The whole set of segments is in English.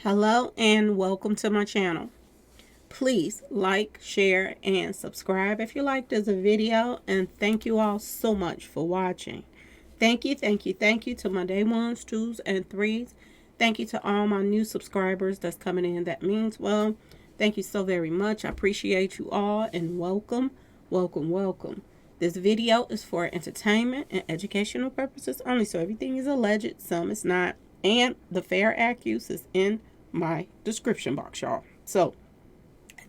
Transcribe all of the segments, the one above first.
Hello and welcome to my channel. Please like, share, and subscribe if you liked this video, and thank you all so much for watching. Thank you to my day ones, twos, and threes. Thank you to all my new subscribers that's coming in. That means well. Thank you so very much. I appreciate you all, and welcome. This video is for entertainment and educational purposes only, so everything is alleged, some is not, and the fair accuse is in my description box, y'all. So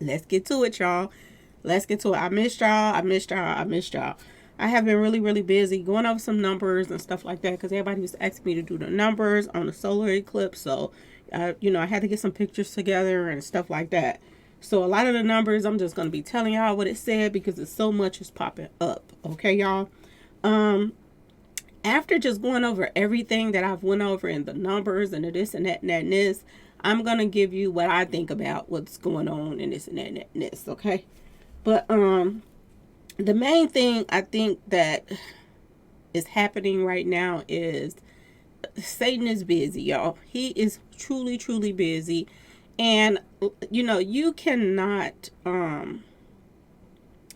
let's get to it, y'all. Let's get to it. I missed y'all. I have been really busy going over some numbers and stuff like that because everybody was asking me to do the numbers on the solar eclipse. So, I had to get some pictures together and stuff like that. So a lot of the numbers, I'm just going to be telling y'all what it said because it's so much is popping up. Okay, y'all. After just going over everything that I've went over in the numbers and the this and that and that and this, I'm going to give you what I think about what's going on in this and that and that and this. Okay. But, the main thing I think that is happening right now is Satan is busy, y'all. He is truly busy. And, you cannot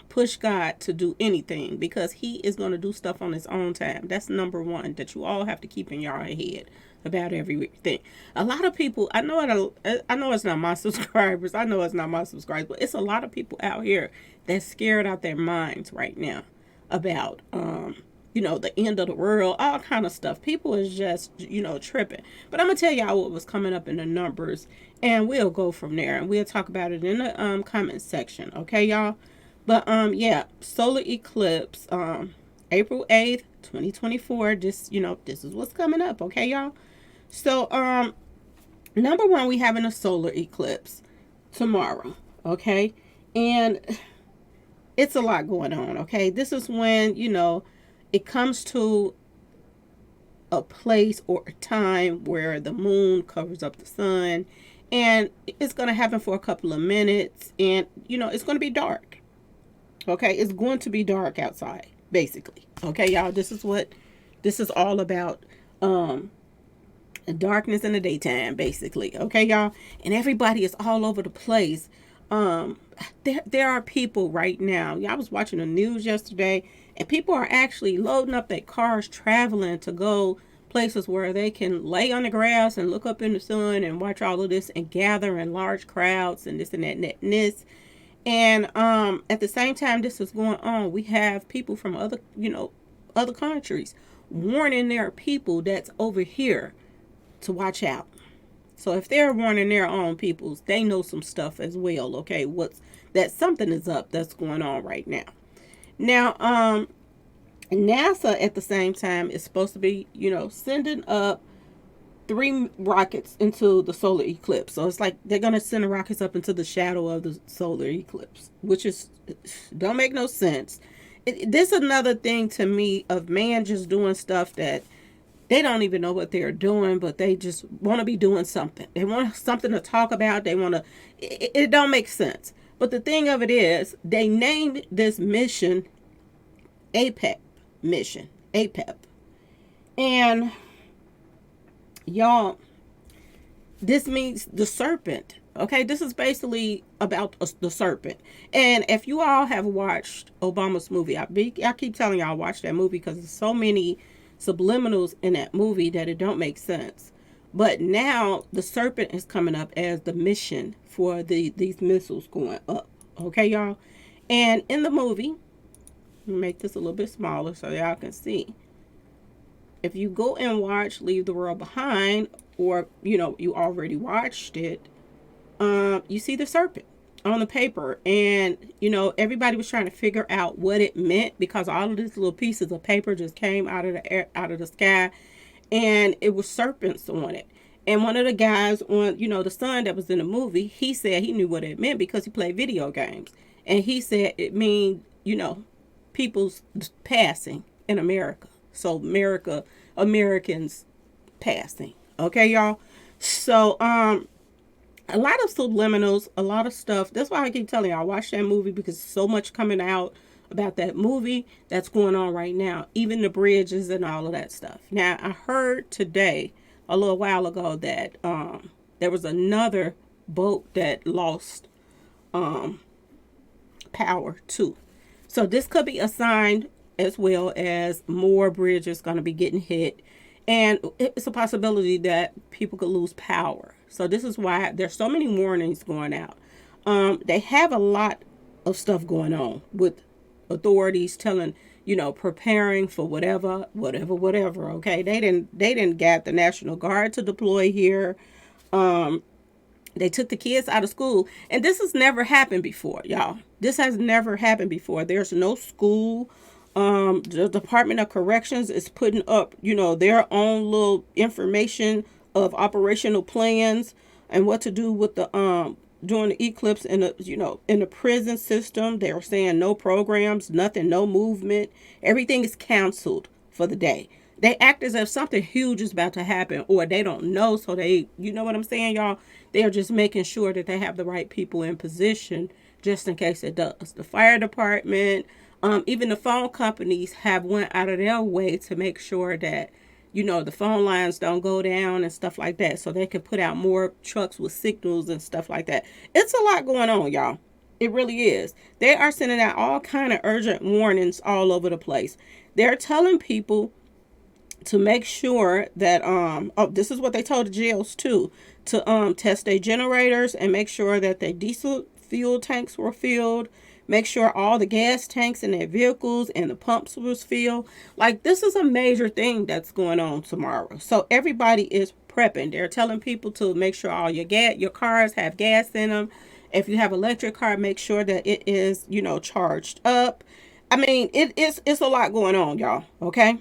push God to do anything because he is going to do stuff on his own time. That's number one that you all have to keep in your head about everything. A lot of people, I know it's not my subscribers. But it's a lot of people out here that's scared out their minds right now about, the end of the world, all kind of stuff. People is just, tripping. But I'm going to tell y'all what was coming up in the numbers, and we'll go from there, and we'll talk about it in the comment section. Okay, y'all? But, solar eclipse, April 8th, 2024. This is what's coming up. Okay, y'all? So, number one, we having a solar eclipse tomorrow. Okay? And it's a lot going on. Okay? This is when, it comes to a place or a time where the moon covers up the sun, and it's going to happen for a couple of minutes, and it's going to be dark. Okay, it's going to be dark outside, basically. Okay, y'all, this is all about darkness in the daytime, basically. Okay, y'all, and everybody is all over the place. There are people right now. I was watching the news yesterday, and people are actually loading up their cars, traveling to go places where they can lay on the grass and look up in the sun and watch all of this and gather in large crowds and this and that and that and this. And at the same time this is going on, we have people from other countries warning their people that's over here to watch out. So if they're warning their own peoples, they know some stuff as well. Okay, something is up that's going on right now. Now, NASA at the same time is supposed to be, sending up 3 rockets into the solar eclipse. So it's like they're going to send the rockets up into the shadow of the solar eclipse, which don't make no sense. This is another thing to me of man just doing stuff that they don't even know what they're doing, but they just want to be doing something. They want something to talk about. They want to, it don't make sense. But the thing of it is, they named this mission APEP mission, APEP. And y'all, this means the serpent. Okay, this is basically about the serpent. And if you all have watched Obama's movie, I keep telling y'all watch that movie because there's so many subliminals in that movie that it don't make sense. But now the serpent is coming up as the mission for these missiles going up. Okay, y'all. And in the movie, make this a little bit smaller so y'all can see. If you go and watch Leave the World Behind, or you already watched it, you see the serpent on the paper, and everybody was trying to figure out what it meant because all of these little pieces of paper just came out of the air, out of the sky, and it was serpents on it. And one of the guys on the son that was in the movie, he said he knew what it meant because he played video games, and he said it means people's passing in America. So Americans passing. Okay, y'all. So a lot of subliminals, a lot of stuff. That's why I keep telling y'all, watch that movie because so much coming out about that movie that's going on right now. Even the bridges and all of that stuff. Now, I heard today, a little while ago, that there was another boat that lost power too. So this could be a sign, as well as more bridges going to be getting hit. And it's a possibility that people could lose power. So this is why there's so many warnings going out. They have a lot of stuff going on with authorities telling, preparing for whatever. Okay, they didn't get the National Guard to deploy here. They took the kids out of school, and this has never happened before, y'all. This has never happened before. There's no school. The Department of Corrections is putting up, their own little information of operational plans and what to do with the during the eclipse in the prison system. They were saying no programs, nothing, no movement. Everything is canceled for the day. They act as if something huge is about to happen, or they don't know. So they, you know what I'm saying, y'all? They're just making sure that they have the right people in position just in case it does. The fire department, even the phone companies have went out of their way to make sure that, the phone lines don't go down and stuff like that. So they can put out more trucks with signals and stuff like that. It's a lot going on, y'all. It really is. They are sending out all kind of urgent warnings all over the place. They're telling people to make sure that this is what they told the jails too, to test their generators and make sure that their diesel fuel tanks were filled, make sure all the gas tanks in their vehicles and the pumps was filled. Like, this is a major thing that's going on tomorrow. So everybody is prepping. They're telling people to make sure all your cars have gas in them. If you have electric car, make sure that it is, charged up. I mean, it's a lot going on, y'all. Okay.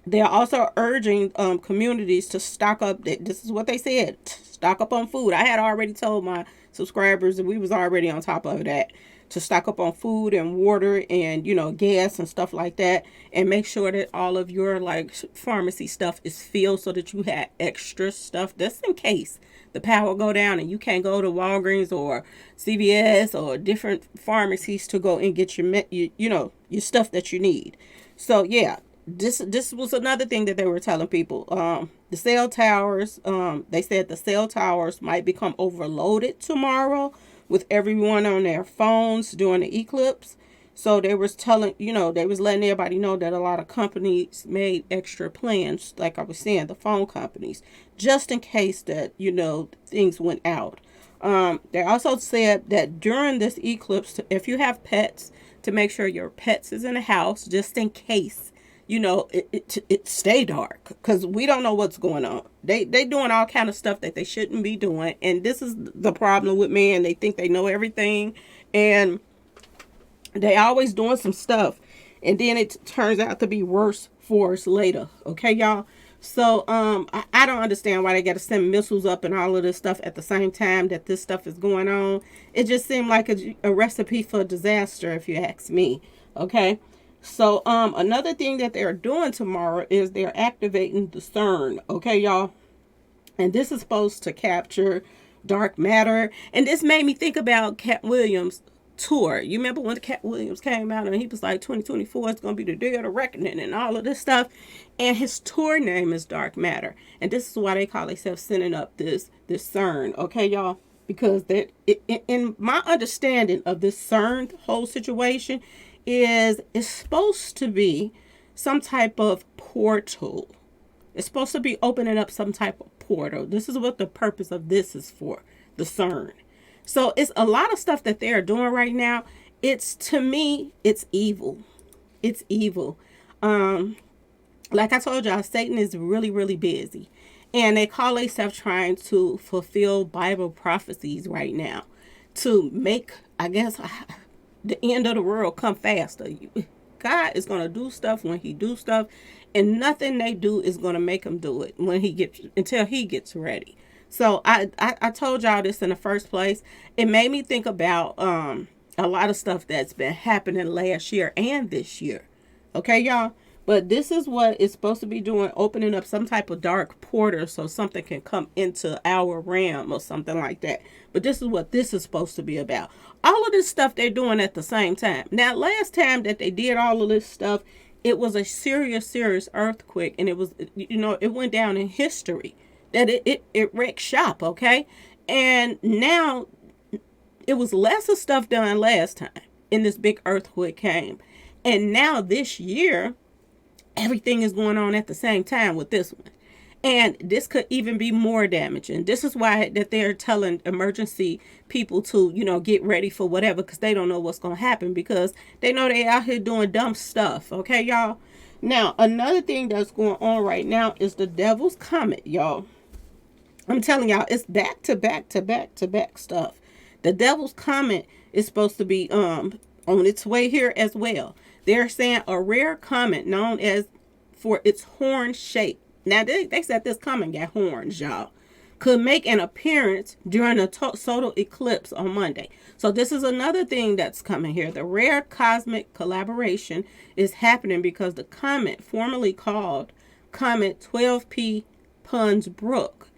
They're also urging communities to stock up. This is what they said: stock up on food. I had already told my subscribers, and we was already on top of that, to stock up on food and water and gas and stuff like that, and make sure that all of your pharmacy stuff is filled so that you have extra stuff just in case the power go down and you can't go to Walgreens or CVS or different pharmacies to go and get your stuff that you need. So yeah. This was another thing that they were telling people. The cell towers, they said the cell towers might become overloaded tomorrow with everyone on their phones during the eclipse. So they was telling, they was letting everybody know that a lot of companies made extra plans, like I was saying, the phone companies, just in case that, things went out. They also said that during this eclipse, if you have pets, to make sure your pets is in the house, just in case. It stay dark, because we don't know what's going on. They doing all kind of stuff that they shouldn't be doing, and this is the problem with man. They think they know everything, and they always doing some stuff, and then it turns out to be worse for us later. Okay, y'all. So I don't understand why they got to send missiles up and all of this stuff at the same time that this stuff is going on. It just seemed like a recipe for disaster, if you ask me. Okay. So, another thing that they're doing tomorrow is they're activating the CERN. Okay, y'all. And this is supposed to capture dark matter. And this made me think about Cat Williams' tour. You remember when Cat Williams came out and he was like, 2024 is going to be the day of the reckoning and all of this stuff. And his tour name is Dark Matter. And this is why they call themselves sending up this CERN. Okay, y'all. Because in my understanding of this CERN whole situation, it's supposed to be some type of portal. It's supposed to be opening up some type of portal. This is what the purpose of this is for, the CERN. So it's a lot of stuff that they're doing right now. To me, it's evil. It's evil. Like I told y'all, Satan is really, really busy. And they call themselves trying to fulfill Bible prophecies right now to make, I guess, the end of the world come faster. God is going to do stuff when he do stuff, and nothing they do is going to make him do it until he gets ready. So I told y'all this in the first place. It made me think about a lot of stuff that's been happening last year and this year. Okay, y'all? But this is what it's supposed to be doing, opening up some type of dark portal so something can come into our realm or something like that. But this is what this is supposed to be about. All of this stuff they're doing at the same time. Now, last time that they did all of this stuff, it was a serious earthquake. And it was, it went down in history that it wrecked shop, okay? And now it was lesser stuff done last time in this big earthquake came. And now this year, everything is going on at the same time with this one. And this could even be more damaging. This is why that they're telling emergency people to, get ready for whatever, because they don't know what's going to happen, because they know they out here doing dumb stuff. Okay, y'all? Now, another thing that's going on right now is the devil's comet, y'all. I'm telling y'all, it's back to back to back to back stuff. The devil's comet is supposed to be on its way here as well. They're saying a rare comet known as for its horn shape. Now, they said this comet got horns, y'all. Could make an appearance during a total eclipse on Monday. So this is another thing that's coming here. The rare cosmic collaboration is happening because the comet, formerly called Comet 12P Puns Brook,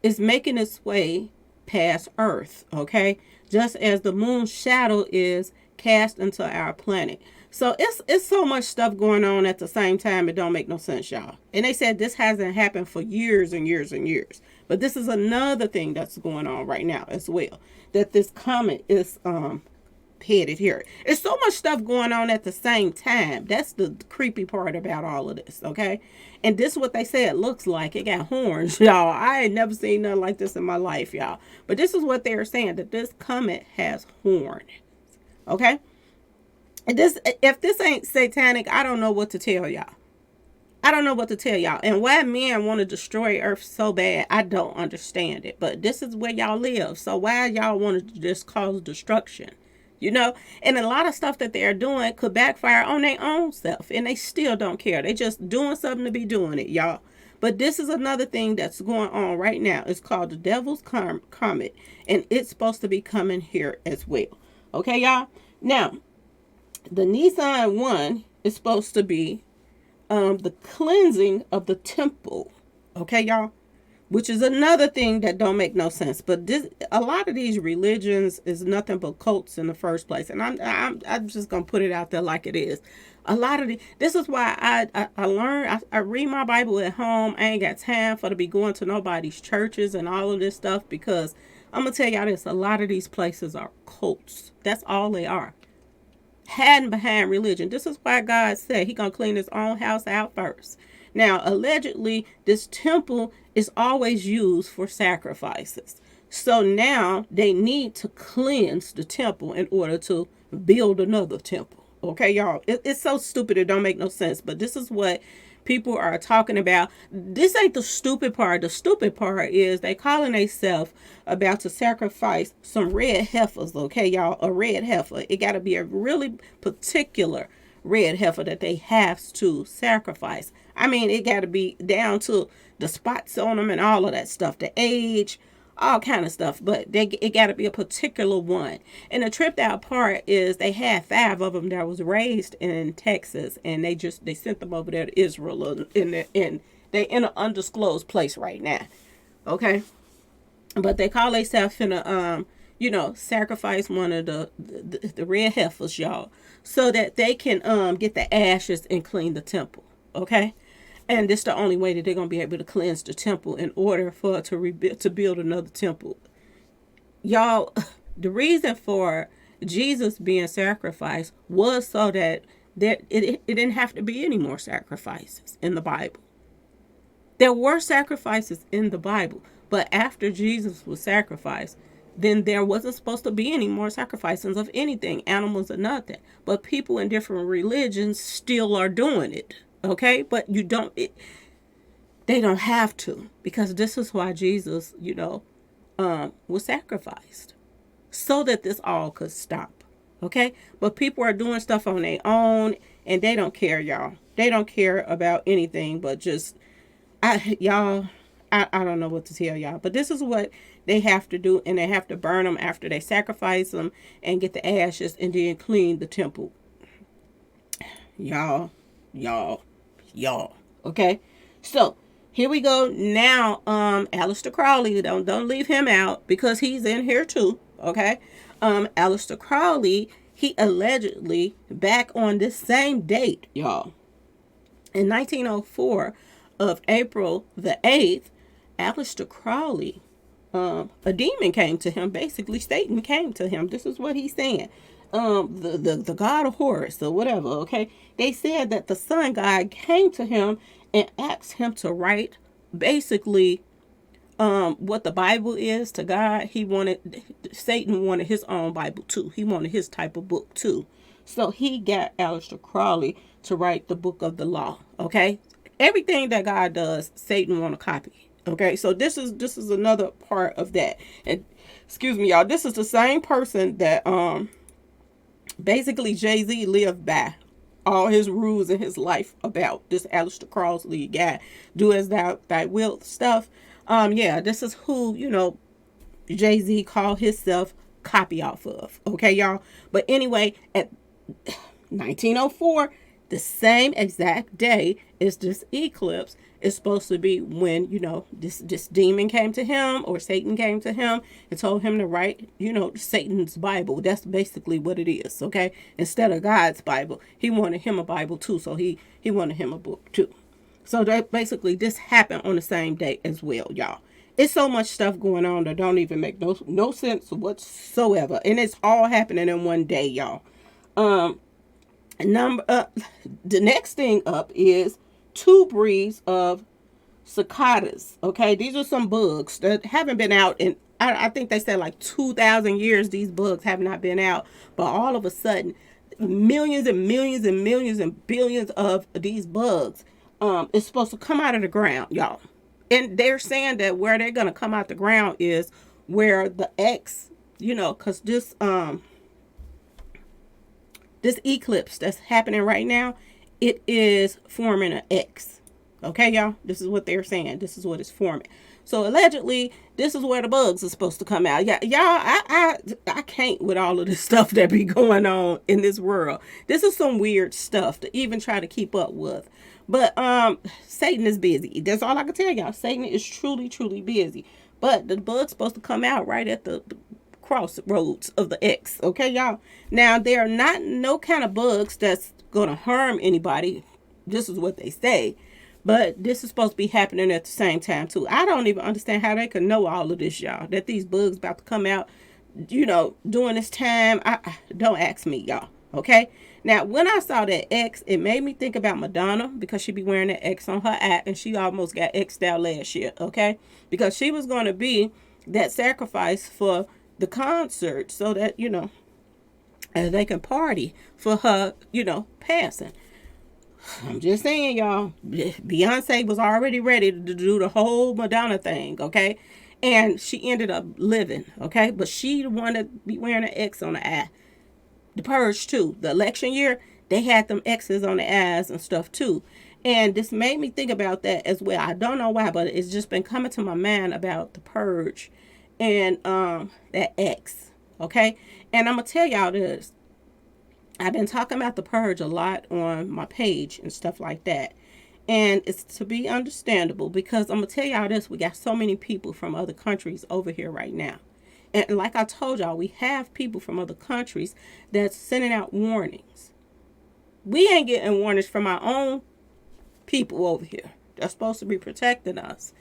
is making its way past Earth, okay? Just as the moon's shadow is cast into our planet. So it's so much stuff going on at the same time, it don't make no sense, y'all. And they said this hasn't happened for years and years and years. But this is another thing that's going on right now as well. That this comet is headed here. There's so much stuff going on at the same time. That's the creepy part about all of this, okay? And this is what they say it looks like. It got horns, y'all. I ain't never seen nothing like this in my life, y'all. But this is what they're saying, that this comet has horns, okay? And this, if this ain't satanic, I don't know what to tell y'all. I don't know what to tell y'all. And why men want to destroy Earth so bad, I don't understand it. But this is where y'all live. So why y'all want to just cause destruction? And a lot of stuff that they're doing could backfire on their own self. And they still don't care. They just doing something to be doing it, y'all. But this is another thing that's going on right now. It's called the Devil's Comet. And it's supposed to be coming here as well. Okay, y'all? Now, the Nissan 1 is supposed to be the cleansing of the temple. Okay, y'all? Which is another thing that don't make no sense. But a lot of these religions is nothing but cults in the first place. And I'm just going to put it out there like it is. A lot of this is why I learn, I read my Bible at home. I ain't got time for to be going to nobody's churches and all of this stuff, because I'm going to tell y'all this. A lot of these places are cults. That's all they are. Hiding behind religion. This is why God said he gonna clean his own house out first. Now, allegedly, this temple is always used for sacrifices. So now they need to cleanse the temple in order to build another temple. Okay, y'all? It's so stupid it don't make no sense. But this is what people are talking about. This ain't the stupid part. The stupid part is they calling themselves about to sacrifice some red heifers. Okay, y'all? A red heifer. It got to be a really particular red heifer that they have to sacrifice. I mean, it got to be down to the spots on them and all of that stuff. The age, all kind of stuff. But it got to be a particular one. And the tripped out part is they had 5 of them that was raised in Texas, and they sent them over there to Israel, they in an undisclosed place right now. Okay, but they call themselves finna sacrifice one of the red heifers, y'all, so that they can get the ashes and clean the temple. Okay. And this is the only way that they're going to be able to cleanse the temple in order for it to build another temple. Y'all, the reason for Jesus being sacrificed was so that it didn't have to be any more sacrifices in the Bible. There were sacrifices in the Bible, but after Jesus was sacrificed, then there wasn't supposed to be any more sacrifices of anything, animals or nothing. But people in different religions still are doing it. Okay, but they don't have to, because this is why Jesus, was sacrificed, so that this all could stop. Okay, but people are doing stuff on their own, and they don't care, y'all. They don't care about anything but just, I don't know what to tell y'all, but this is what they have to do, and they have to burn them after they sacrifice them and get the ashes and then clean the temple. Y'all. Okay, so here we go now. Aleister Crowley, don't leave him out, because he's in here too. Okay, Aleister Crowley, he allegedly, back on this same date, y'all, in 1904 of April the 8th, Aleister Crowley, a demon came to him. Basically, Satan came to him. This is what he's saying. The god of Horus or whatever. Okay, they said that the sun god came to him and asked him to write basically what the Bible is to God. Satan wanted his own Bible too. He wanted his type of book too. So he got Aleister Crowley to write the book of the law. Okay, everything that God does, Satan want to copy. Okay, so this is another part of that. And excuse me, y'all. This is the same person that basically Jay-Z lived by all his rules in his life about this Aleister Crowley guy. Do as thy wilt stuff. Yeah, this is who, Jay-Z called himself copy off of. Okay, y'all. But anyway, at 1904, the same exact day as this eclipse is supposed to be when, this demon came to him, or Satan came to him and told him to write, Satan's Bible. That's basically what it is, okay? Instead of God's Bible, he wanted him a Bible too, so he wanted him a book too. So that basically this happened on the same day as well, y'all. It's so much stuff going on that don't even make no sense whatsoever, and it's all happening in one day, y'all. The next thing up is 2 breeds of cicadas. Okay, these are some bugs that haven't been out in, I think they said like 2,000 years. These bugs have not been out, but all of a sudden, millions and millions and millions and billions of these bugs is supposed to come out of the ground, y'all. And they're saying that where they're gonna come out the ground is where the X, because this eclipse that's happening right now, it is forming an X. Okay, y'all? This is what they're saying. This is what it's forming. So allegedly, this is where the bugs are supposed to come out. Yeah, y'all, I can't with all of this stuff that be going on in this world. This is some weird stuff to even try to keep up with. But Satan is busy. That's all I can tell y'all. Satan is truly, truly busy. But the bug's supposed to come out right at the crossroads of the X. Okay, y'all? Now, there are not no kind of bugs that's going to harm anybody. This is what they say. But this is supposed to be happening at the same time, too. I don't even understand how they could know all of this, y'all. That these bugs about to come out, during this time. Don't ask me, y'all. Okay? Now, when I saw that X, it made me think about Madonna, because she be wearing that X on her eye, and she almost got X'd out last year, okay? Because she was going to be that sacrifice for the concert so that, and they can party for her, passing. I'm just saying, y'all, Beyonce was already ready to do the whole Madonna thing, okay? And she ended up living, okay? But she wanted to be wearing an X on the eye. The purge, too. The election year, they had them X's on the eyes and stuff, too. And this made me think about that as well. I don't know why, but it's just been coming to my mind about the purge and that X, okay? And I'm going to tell y'all this. I've been talking about the purge a lot on my page and stuff like that. And it's to be understandable, because I'm going to tell y'all this. We got so many people from other countries over here right now. And like I told y'all, we have people from other countries that's sending out warnings. We ain't getting warnings from our own people over here that's supposed to be protecting us.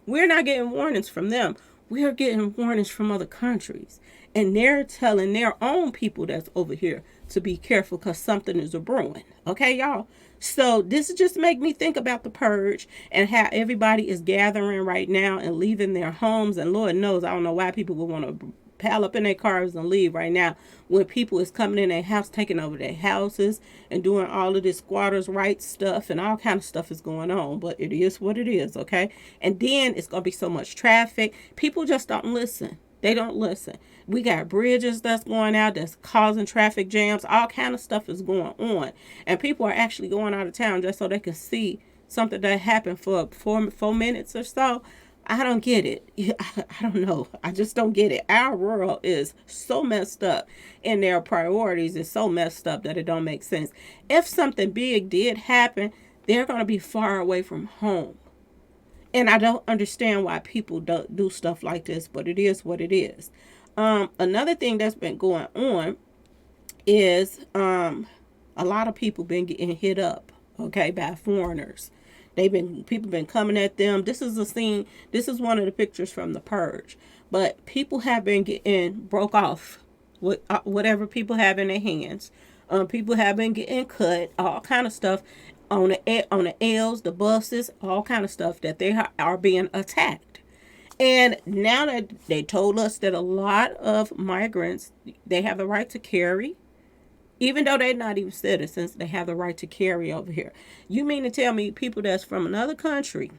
We're not getting warnings from them. We're getting warnings from other countries. And they're telling their own people that's over here to be careful because something is a brewing. Okay, y'all? So this just make me think about the purge and how everybody is gathering right now and leaving their homes. And Lord knows, I don't know why people would want to pile up in their cars and leave right now when people is coming in their house, taking over their houses and doing all of this squatters' rights stuff, and all kind of stuff is going on. But it is what it is, okay? And then it's going to be so much traffic. People just don't listen. They don't listen. We got bridges that's going out that's causing traffic jams. All kind of stuff is going on. And people are actually going out of town just so they can see something that happened for 4 minutes or so. I don't get it. I don't know. I just don't get it. Our world is so messed up, and their priorities is so messed up that it don't make sense. If something big did happen, they're going to be far away from home. And I don't understand why people don't do stuff like this, but it is what it is. Another thing that's been going on is a lot of people been getting hit up, okay, by foreigners. People been coming at them. This is a scene. This is one of the pictures from The Purge. But people have been getting broke off with whatever people have in their hands. People have been getting cut, all kind of stuff on the L's, the buses, all kind of stuff that they are being attacked. And now that they told us that a lot of migrants, they have the right to carry, even though they're not even citizens, they have the right to carry over here. You mean to tell me people that's from another country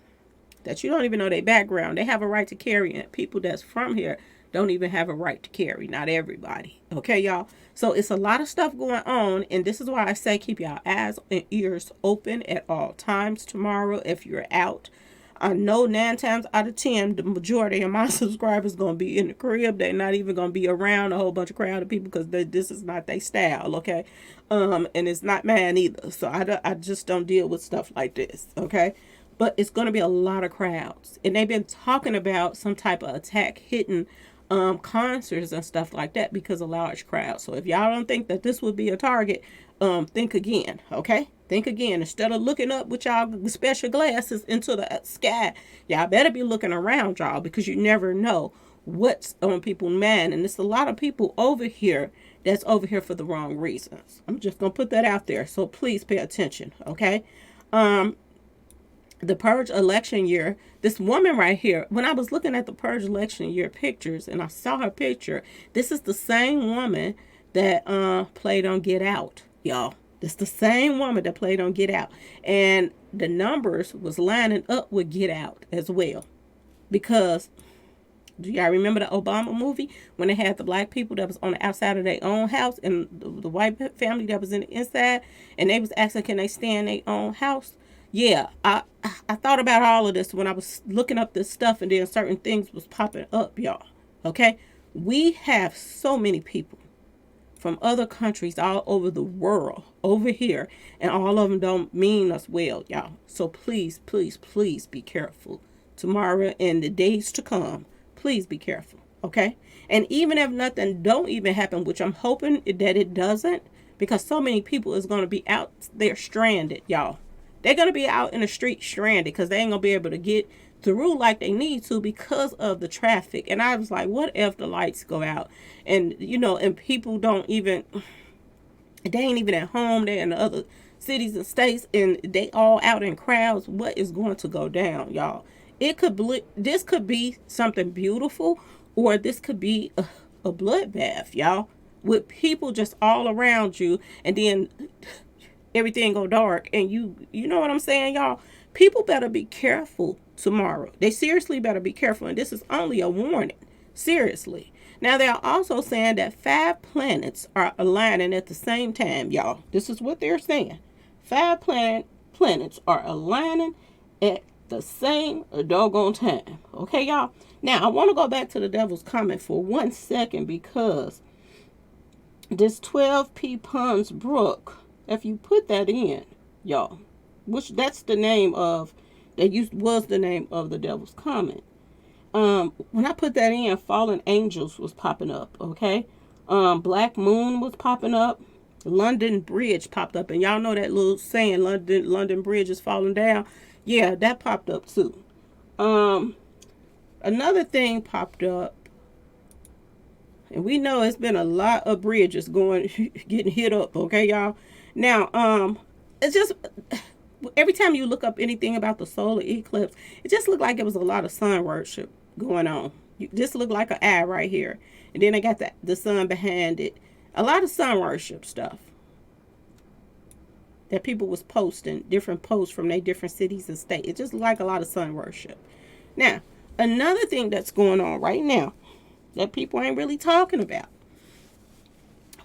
that you don't even know their background, they have a right to carry, and people that's from here don't even have a right to carry? Not everybody. Okay, y'all? So it's a lot of stuff going on, and this is why I say keep your eyes and ears open at all times tomorrow if you're out. I know 9 times out of 10, the majority of my subscribers going to be in the crib. They're not even going to be around a whole bunch of crowded people because this is not their style, okay? And it's not mine either. So I just don't deal with stuff like this, okay? But it's going to be a lot of crowds. And they've been talking about some type of attack hitting concerts and stuff like that because of large crowds. So if y'all don't think that this would be a target, think again, okay? Think again. Instead of looking up with y'all special glasses into the sky, y'all better be looking around, y'all, because you never know what's on people's mind. And there's a lot of people over here that's over here for the wrong reasons. I'm just going to put that out there. So please pay attention, okay? The Purge election year, this woman right here, when I was looking at the Purge election year pictures and I saw her picture, this is the same woman that played on Get Out, y'all. This the same woman that played on Get Out. And the numbers was lining up with Get Out as well. Because, do y'all remember the Obama movie? When they had the black people that was on the outside of their own house and the white family that was in the inside. And they was asking, can they stay in their own house? Yeah, I thought about all of this when I was looking up this stuff, and then certain things was popping up, y'all. Okay? We have so many people from other countries all over the world over here, and all of them don't mean us well, y'all. So please, please, please be careful tomorrow and the days to come. Please be careful, okay? And even if nothing don't even happen, which I'm hoping that it doesn't, because so many people is going to be out there stranded, y'all. They're going to be out in the street stranded because they ain't going to be able to get through like they need to because of the traffic. And I was like, what if the lights go out? And, and people don't even, they ain't even at home. They're in the other cities and states, and they all out in crowds. What is going to go down, y'all? This could be something beautiful, or this could be a bloodbath, y'all, with people just all around you, and then everything go dark, and you know what I'm saying, y'all? People better be careful tomorrow. They seriously better be careful, and this is only a warning. Seriously. Now, they are also saying that 5 planets are aligning at the same time, y'all. This is what they're saying. 5 planets are aligning at the same doggone time. Okay, y'all? Now, I want to go back to the devil's comment for 1 second, because this 12P Ponds Brook, if you put that in, y'all, which that's the name of, was the name of the devil's comment. When I put that in, fallen angels was popping up, okay? Black moon was popping up. London Bridge popped up. And y'all know that little saying, London Bridge is falling down. Yeah, that popped up too. Another thing popped up. And we know it's been a lot of bridges getting hit up, okay, y'all? Now, it's just, every time you look up anything about the solar eclipse, it just looked like it was a lot of sun worship going on. This looked like an eye right here. And then I got the sun behind it. A lot of sun worship stuff that people was posting, different posts from their different cities and states. It just looked like a lot of sun worship. Now, another thing that's going on right now that people ain't really talking about.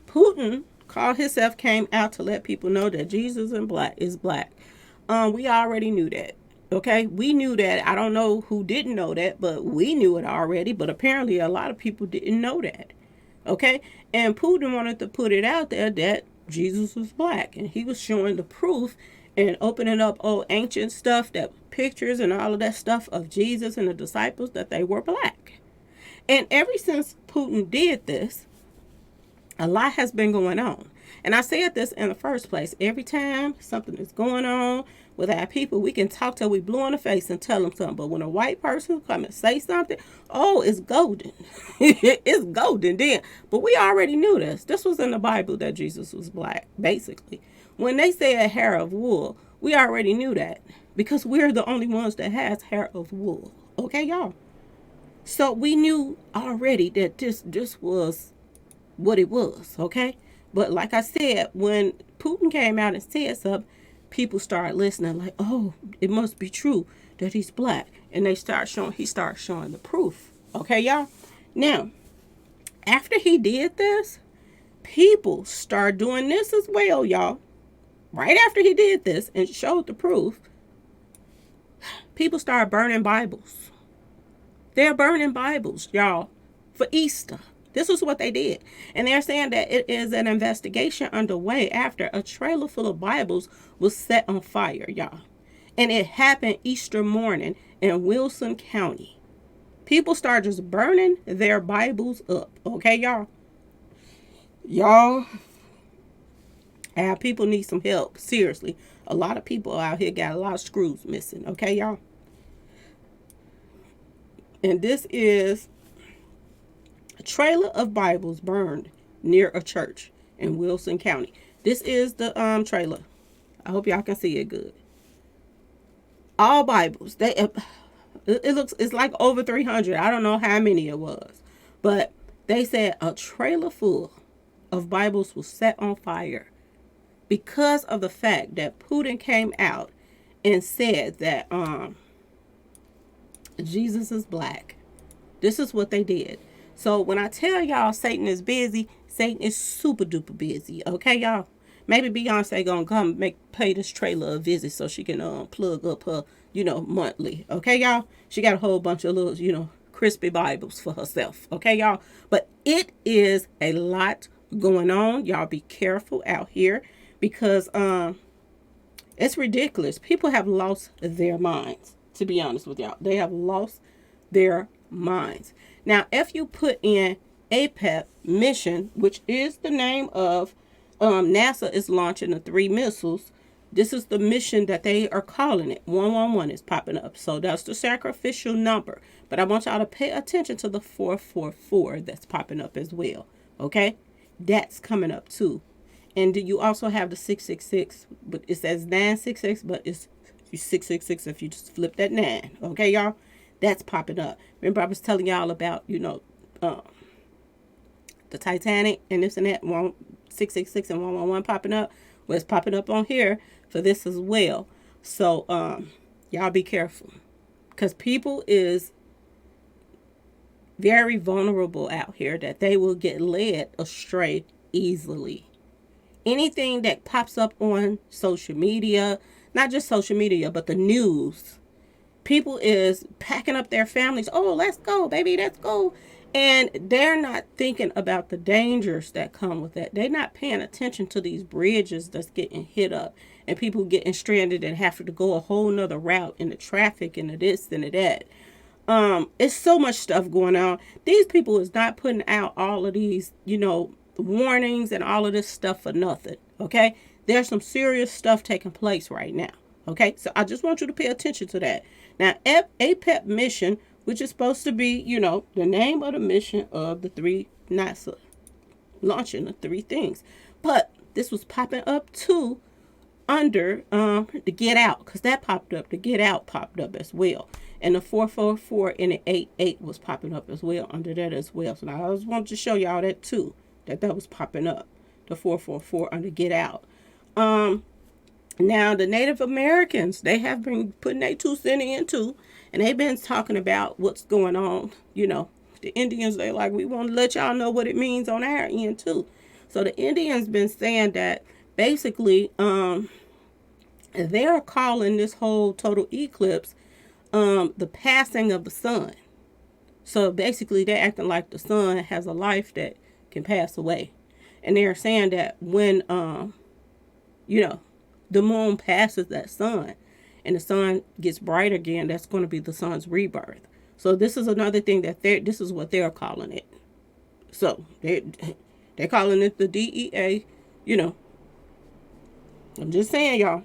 Putin called himself, came out to let people know that Jesus is black. We already knew that. Okay, we knew that. I don't know who didn't know that, but we knew it already. But apparently a lot of people didn't know that. Okay, and Putin wanted to put it out there that Jesus was black, and he was showing the proof and opening up old ancient stuff, that pictures and all of that stuff of Jesus and the disciples, that they were black. And ever since Putin did this, a lot has been going on. And I said this in the first place. Every time something is going on with our people, we can talk till we blue in the face and tell them something. But when a white person come and say something, oh, it's golden. It's golden then. But we already knew this. This was in the Bible that Jesus was black, basically. When they say a hair of wool, we already knew that because we're the only ones that has hair of wool. Okay, y'all? So we knew already that this was what it was, okay? But like I said, when Putin came out and said something, people started listening like, oh, it must be true that he's black. And he started showing the proof. Okay, y'all? Now, after he did this, people started doing this as well, y'all. Right after he did this and showed the proof, people started burning Bibles. They're burning Bibles, y'all, for Easter. This is what they did. And they're saying that it is an investigation underway after a trailer full of Bibles was set on fire, y'all. And it happened Easter morning in Wilson County. People started just burning their Bibles up. Okay, y'all? Y'all, our people need some help. Seriously. A lot of people out here got a lot of screws missing. Okay, y'all? And this is a trailer of Bibles burned near a church in Wilson County. This is the trailer. I hope y'all can see it good. All Bibles. It's like over 300. I don't know how many it was. But they said a trailer full of Bibles was set on fire because of the fact that Putin came out and said that Jesus is black. This is what they did. So when I tell y'all Satan is busy, Satan is super duper busy. Okay, y'all? Maybe Beyonce gonna come pay this trailer a visit so she can plug up her, monthly. Okay, y'all? She got a whole bunch of little, crispy Bibles for herself. Okay, y'all? But it is a lot going on. Y'all be careful out here because it's ridiculous. People have lost their minds, to be honest with y'all. They have lost their minds. Now, if you put in APEP mission, which is the name of NASA is launching the 3 missiles. This is the mission that they are calling it. 111 is popping up. So that's the sacrificial number. But I want y'all to pay attention to the 444 that's popping up as well. Okay? That's coming up too. And you also have the 666, but it says 966, but it's 666 if you just flip that 9. Okay, y'all? That's popping up. Remember I was telling y'all about, the Titanic and this and that, 666 and 111 popping up. Well, it's popping up on here for this as well. So, y'all be careful. Because people is very vulnerable out here that they will get led astray easily. Anything that pops up on social media, not just social media, but the news, people is packing up their families. Oh, let's go, baby, let's go. And they're not thinking about the dangers that come with that. They're not paying attention to these bridges that's getting hit up and people getting stranded and having to go a whole nother route in the traffic and the this and the that. It's so much stuff going on. These people is not putting out all of these, warnings and all of this stuff for nothing. Okay. There's some serious stuff taking place right now. Okay. So I just want you to pay attention to that. Now, APEP mission, which is supposed to be, the name of the mission of the 3 NASA launching the 3 things. But this was popping up too under the Get Out, because that popped up. The Get Out popped up as well. And the 444 and the 88 was popping up as well under that as well. So now I just wanted to show y'all that too, that was popping up. The 444 under Get Out. Now, the Native Americans, they have been putting their 2 cents in too. And they've been talking about what's going on. The Indians, they like, we want to let y'all know what it means on our end too. So the Indians been saying that basically they're calling this whole total eclipse the passing of the sun. So basically they're acting like the sun has a life that can pass away. And they're saying that when, the moon passes that sun, and the sun gets bright again, that's going to be the sun's rebirth. So this is another thing that this is what they're calling it. So they're calling it the DEA, I'm just saying, y'all.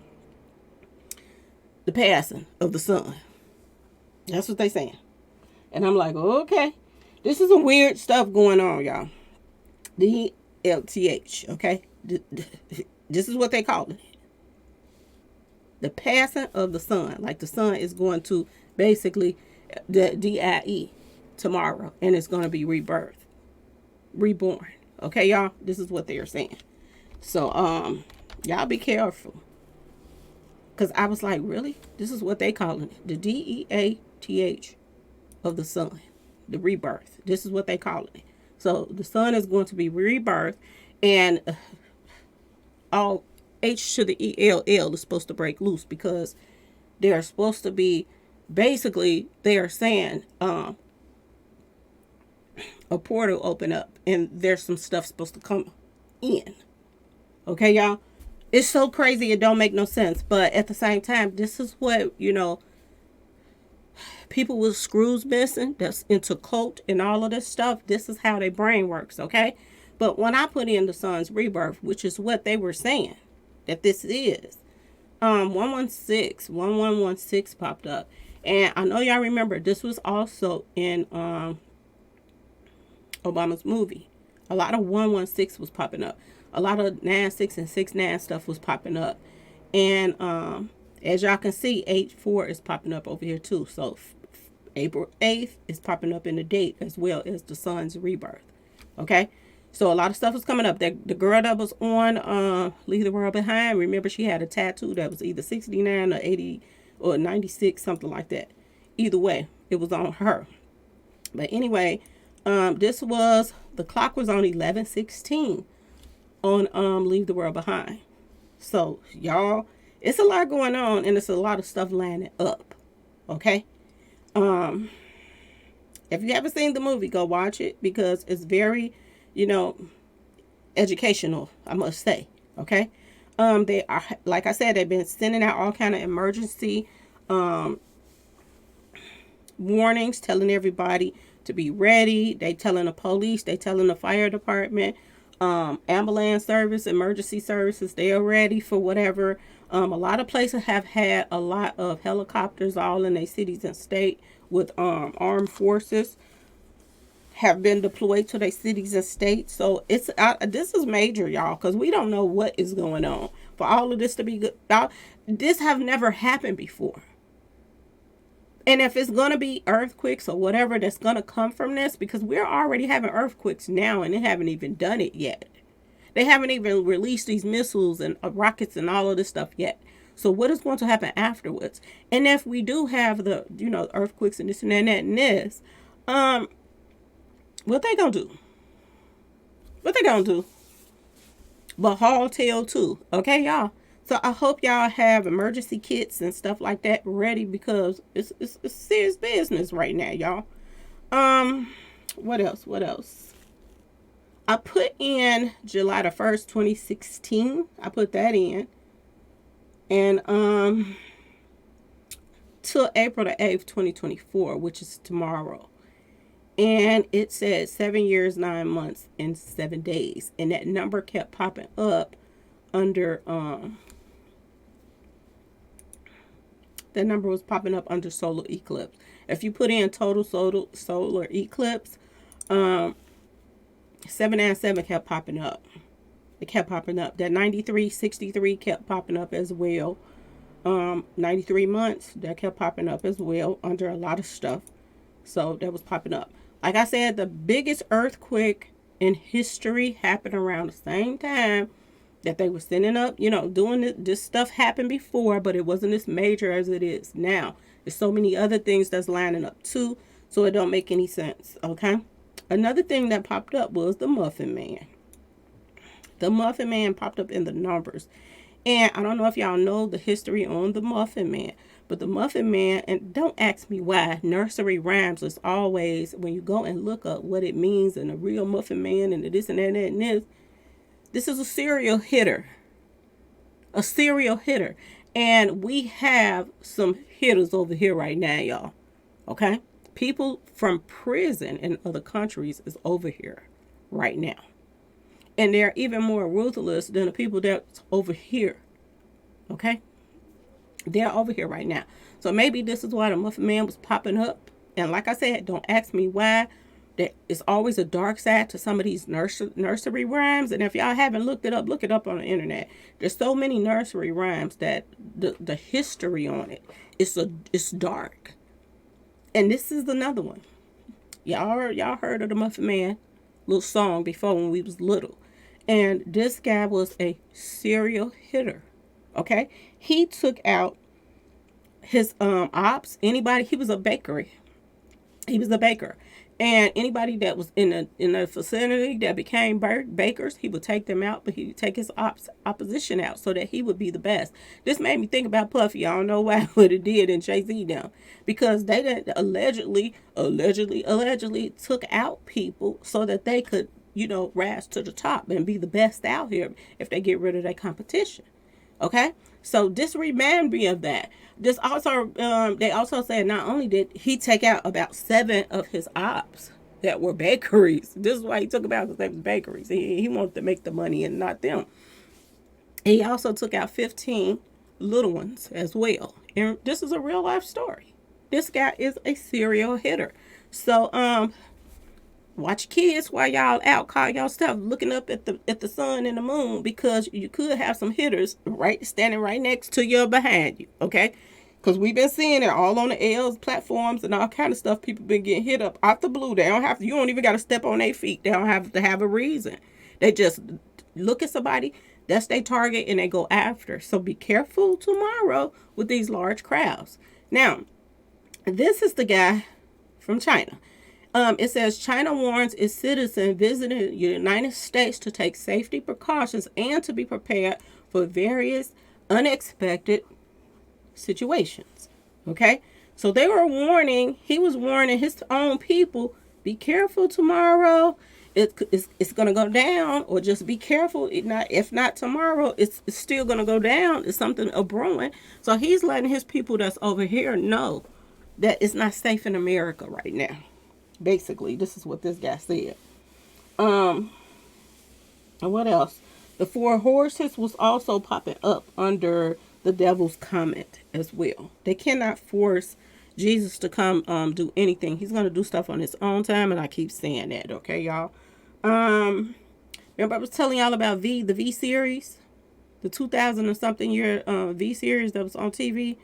the passing of the sun. That's what they saying. And I'm like, okay, this is some weird stuff going on, y'all. DLTH, okay? This is what they call it. The passing of the sun. Like the sun is going to basically the DIE tomorrow, and it's going to be rebirth, reborn. Okay, y'all? This is what they are saying. So, y'all be careful. Because I was like, really? This is what they calling it. The DEATH of the sun. The rebirth. This is what they calling it. So the sun is going to be rebirth, and all H to the ELL is supposed to break loose, because they are supposed to be, basically, they are saying a portal open up, and there's some stuff supposed to come in. Okay, y'all? It's so crazy, it don't make no sense. But at the same time, this is what, people with screws missing, that's into cult and all of this stuff, this is how their brain works, okay? But when I put in the sun's rebirth, which is what they were saying that this is, 1116 popped up. And I know y'all remember, this was also in Obama's movie. A lot of 116 was popping up. A lot of 96 and 69 stuff was popping up. And as y'all can see, 84 is popping up over here too. So April 8th is popping up in the date, as well as the sun's rebirth. Okay? So a lot of stuff is coming up. The girl that was on Leave the World Behind, remember she had a tattoo that was either 69 or 80 or 96, something like that. Either way, it was on her. But anyway, the clock was on 11:16 on Leave the World Behind. So y'all, it's a lot going on, and it's a lot of stuff lining up. Okay? If you haven't seen the movie, go watch it, because it's very, educational, I must say. Okay? They are, like I said, they've been sending out all kind of emergency warnings, telling everybody to be ready. They telling the police, they telling the fire department, ambulance service, emergency services, they are ready for whatever. A lot of places have had a lot of helicopters all in their cities and state, with armed forces have been deployed to their cities and states. So it's this is major, y'all, because we don't know what is going on. For all of this to be good, this have never happened before. And if it's going to be earthquakes or whatever that's going to come from this, because we're already having earthquakes now, and they haven't even done it yet. They haven't even released these missiles and rockets and all of this stuff yet. So what is going to happen afterwards? And if we do have the, earthquakes and this and that and this, what they gonna do? What they gonna do? But haul tail too. Okay, y'all? So I hope y'all have emergency kits and stuff like that ready, because it's serious business right now, y'all. What else? I put in July the 1st, 2016. I put that in. And till April the 8th, 2024, which is tomorrow. And it said 7 years, 9 months, and 7 days. And that number kept popping up under that number was popping up under solar eclipse. If you put in total solar eclipse, 797 kept popping up. It kept popping up. That 9363 kept popping up as well. 93 months, that kept popping up as well under a lot of stuff. So that was popping up. Like I said, the biggest earthquake in history happened around the same time that they were sending up, doing this stuff happened before, but it wasn't as major as it is now. There's so many other things that's lining up too, so it don't make any sense. Okay. Another thing that popped up was the Muffin Man. The Muffin Man popped up in the numbers. And I don't know if y'all know the history on the Muffin Man, but the Muffin Man, and don't ask me why, Nursery rhymes is always, when you go and look up what it means, and the real Muffin Man, and the this and that and this is a serial hitter. A serial hitter. And we have some hitters over here right now, y'all. Okay? People from prison in other countries is over here right now. And they're even more ruthless than the people that's over here. Okay? They're over here right now. So maybe this is why the Muffin Man was popping up. And like I said, don't ask me why. There is always a dark side to some of these nursery rhymes. And if y'all haven't looked it up, look it up on the internet. There's so many nursery rhymes that the history on it, it's dark. And this is another one. Y'all heard of the Muffin Man little song before when we was little. And this guy was a serial hitter. Okay? He took out his ops, anybody, he was a bakery. He was a baker. And anybody that was in a vicinity that became bakers, he would take them out, but he would take his opposition out so that he would be the best. This made me think about Puffy. I don't know why, but it did in Jay-Z now. Because they did allegedly took out people so that they could, rise to the top and be the best out here if they get rid of their competition. Okay? So this reminded me of that. This also, they also said not only did he take out about 7 of his ops that were bakeries. This is why he took them out, because they was bakeries. He wanted to make the money and not them. He also took out 15 little ones as well. And this is a real life story. This guy is a serial hitter. So, watch kids while y'all out, call y'all stuff, looking up at the sun and the moon, because you could have some hitters standing right next to you or behind you. Okay, because we've been seeing it all on the L's platforms and all kind of stuff. People been getting hit up out the blue. They don't have to. You don't even got to step on their feet. They don't have to have a reason. They just look at somebody. That's their target, and they go after. So be careful tomorrow with these large crowds. Now, this is the guy from China. It says China warns its citizens visiting the United States to take safety precautions and to be prepared for various unexpected situations. Okay? So he was warning his own people, be careful tomorrow. It's going to go down, or just be careful. If not tomorrow, it's still going to go down. It's something brewing. So he's letting his people that's over here know that it's not safe in America right now. Basically, this is what this guy said. And what else? The 4 horses was also popping up under the devil's comment as well. They cannot force Jesus to come do anything. He's going to do stuff on his own time, and I keep saying that, okay, y'all? Remember I was telling y'all about the V series? The 2000 and something year V series that was on TV?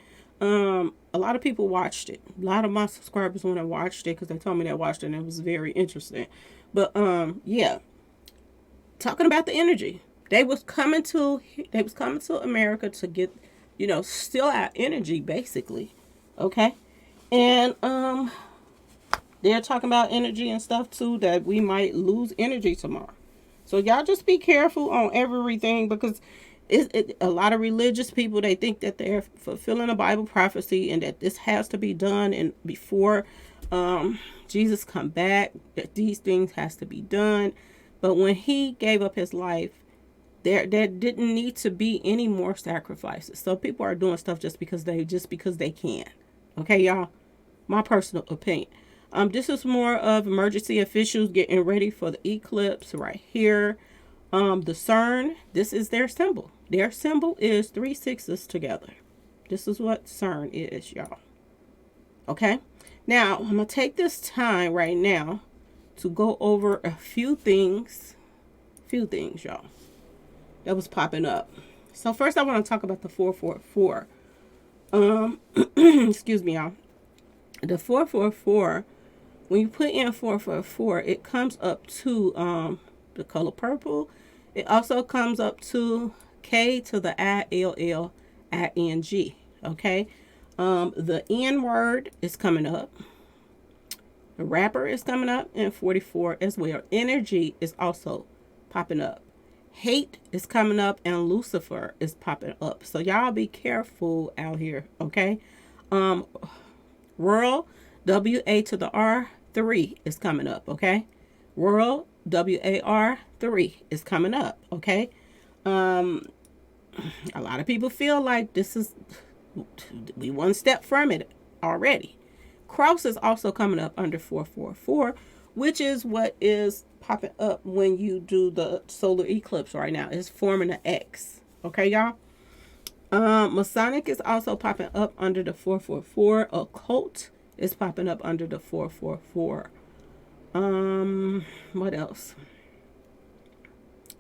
A lot of people watched it. A lot of my subscribers went and watched it because they told me they watched it and it was very interesting. But yeah, talking about the energy, they was coming to America to get, steal our energy basically. Okay, and they're talking about energy and stuff too, that we might lose energy tomorrow. So y'all just be careful on everything, because a lot of religious people, they think that they're fulfilling a Bible prophecy and that this has to be done and before Jesus come back, that these things has to be done. But when he gave up his life, there didn't need to be any more sacrifices. So people are doing stuff just because they can. Okay, y'all? My personal opinion. This is more of emergency officials getting ready for the eclipse right here. The CERN, this is their symbol. Their symbol is 3 6s together. This is what CERN is, y'all. Okay? Now, I'm going to take this time right now to go over a few things, y'all, that was popping up. So first I want to talk about the 444. Excuse me, y'all. The 444, when you put in 444, it comes up to the color purple. It also comes up to K to the ILLING. Okay. The N word is coming up. The rapper is coming up in 44 as well. Energy is also popping up. Hate is coming up, and Lucifer is popping up. So y'all be careful out here. Okay. World, WA to the R3 is coming up. Okay. World, WAR3 is coming up. Okay. A lot of people feel like we one step from it already. Cross is also coming up under 444, which is what is popping up when you do the solar eclipse right now. It's forming an X. Okay, y'all? Masonic is also popping up under the 444. Occult is popping up under the 444. What else?